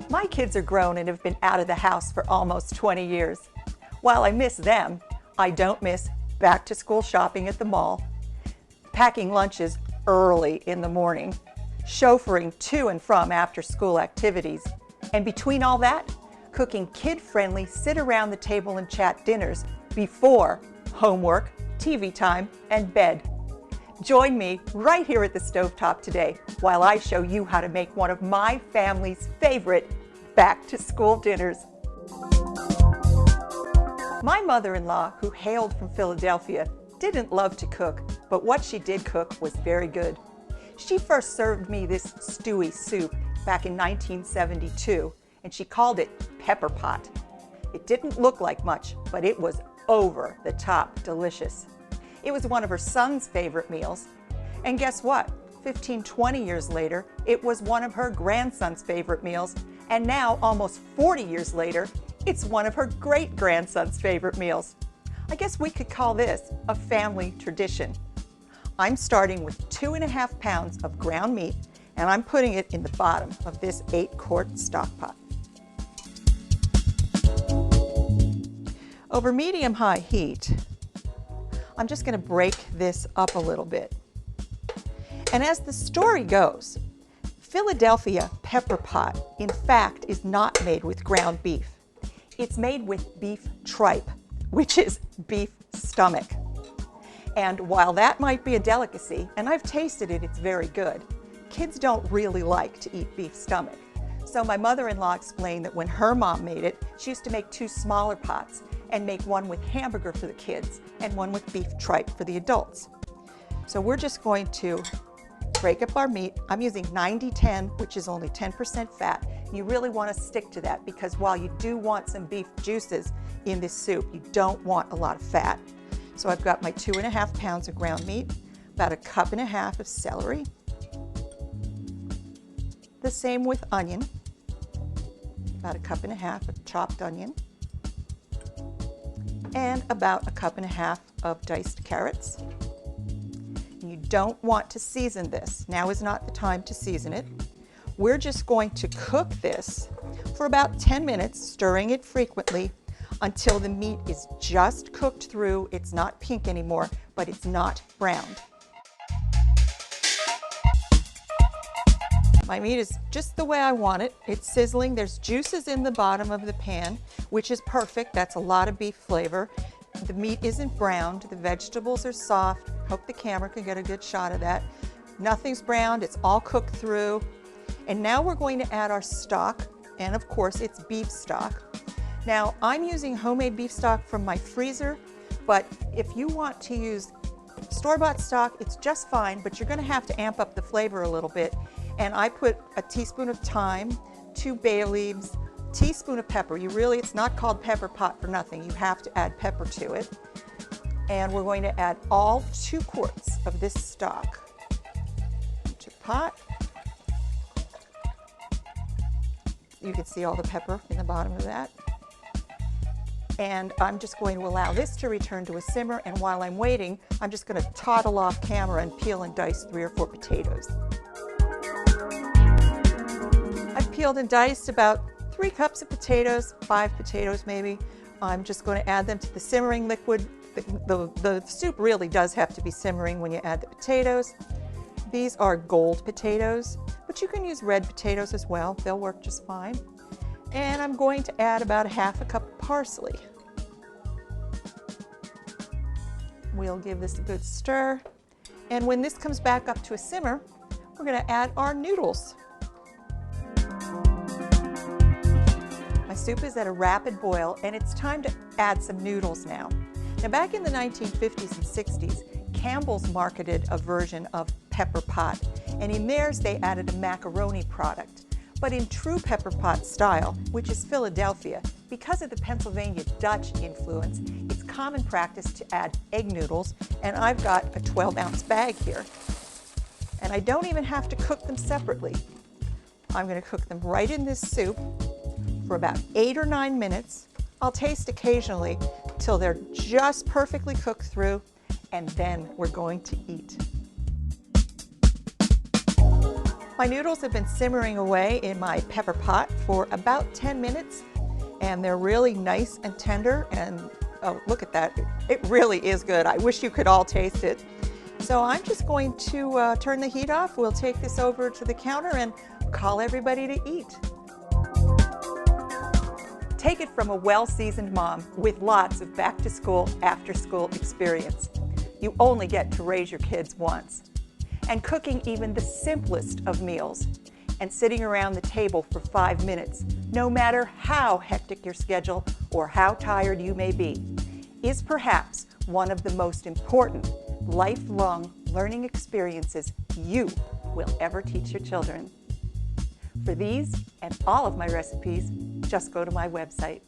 My kids are grown and have been out of the house for almost 20 years. While I miss them, I don't miss back-to-school shopping at the mall, packing lunches early in the morning, chauffeuring to and from after-school activities, and between all that, cooking kid-friendly sit-around-the-table-and-chat dinners before homework, TV time, and bed. Join me right here at the stovetop today while I show you how to make one of my family's favorite back-to-school dinners. My mother-in-law, who hailed from Philadelphia, didn't love to cook, but what she did cook was very good. She first served me this stewy soup back in 1972, and she called it pepper pot. It didn't look like much, but it was over the top delicious. It was one of her son's favorite meals, and guess what? 15-20 years later, it was one of her grandson's favorite meals, and now, almost 40 years later, it's one of her great-grandson's favorite meals. I guess we could call this a family tradition. I'm starting with 2.5 pounds of ground meat, and I'm putting it in the bottom of this 8-quart stock pot. Over medium-high heat, I'm just going to break this up a little bit. And as the story goes, Philadelphia pepper pot, in fact, is not made with ground beef. It's made with beef tripe, which is beef stomach. And while that might be a delicacy, and I've tasted it, it's very good, kids don't really like to eat beef stomach. So my mother-in-law explained that when her mom made it, she used to make 2 smaller pots and make one with hamburger for the kids and one with beef tripe for the adults. So we're just going to break up our meat. I'm using 90-10, which is only 10% fat. You really want to stick to that because while you do want some beef juices in this soup, you don't want a lot of fat. So I've got my 2.5 pounds of ground meat, about 1.5 cups of celery, the same with onion, about 1.5 cups of chopped onion, and about 1.5 cups of diced carrots. You don't want to season this. Now is not the time to season it. We're just going to cook this for about 10 minutes, stirring it frequently until the meat is just cooked through. It's not pink anymore, but it's not browned. My meat is just the way I want it. It's sizzling. There's juices in the bottom of the pan, which is perfect. That's a lot of beef flavor. The meat isn't browned. The vegetables are soft. Hope the camera can get a good shot of that. Nothing's browned. It's all cooked through. And now we're going to add our stock, and of course it's beef stock. Now I'm using homemade beef stock from my freezer, but if you want to use store-bought stock, it's just fine, but you're going to have to amp up the flavor a little bit. And I put a teaspoon of thyme, 2 bay leaves, teaspoon of pepper. It's not called pepper pot for nothing. You have to add pepper to it. And we're going to add all 2 quarts of this stock to the pot. You can see all the pepper in the bottom of that. And I'm just going to allow this to return to a simmer, and while I'm waiting, I'm just going to toddle off camera and peel and dice 3 or 4 potatoes. I've peeled and diced about 3 cups of potatoes, 5 potatoes maybe. I'm just going to add them to the simmering liquid. The soup really does have to be simmering when you add the potatoes. These are gold potatoes, but you can use red potatoes as well. They'll work just fine. And I'm going to add about 1/2 cup of parsley. We'll give this a good stir. And when this comes back up to a simmer, we're going to add our noodles. My soup is at a rapid boil, and it's time to add some noodles now. Now, back in the 1950s and 60s, Campbell's marketed a version of pepper pot, and in theirs they added a macaroni product. But in true pepper pot style, which is Philadelphia, because of the Pennsylvania Dutch influence, it's common practice to add egg noodles, and I've got a 12-ounce bag here. And I don't even have to cook them separately. I'm going to cook them right in this soup for about 8 or 9 minutes. I'll taste occasionally till they're just perfectly cooked through, and then we're going to eat. My noodles have been simmering away in my pepper pot for about 10 minutes, and they're really nice and tender, and oh, look at that. It really is good. I wish you could all taste it. So I'm just going to turn the heat off. We'll take this over to the counter and call everybody to eat. Take it from a well-seasoned mom with lots of back-to-school, after-school experience. You only get to raise your kids once. And cooking even the simplest of meals and sitting around the table for 5 minutes, no matter how hectic your schedule or how tired you may be, is perhaps one of the most important lifelong learning experiences you will ever teach your children. For these and all of my recipes, just go to my website.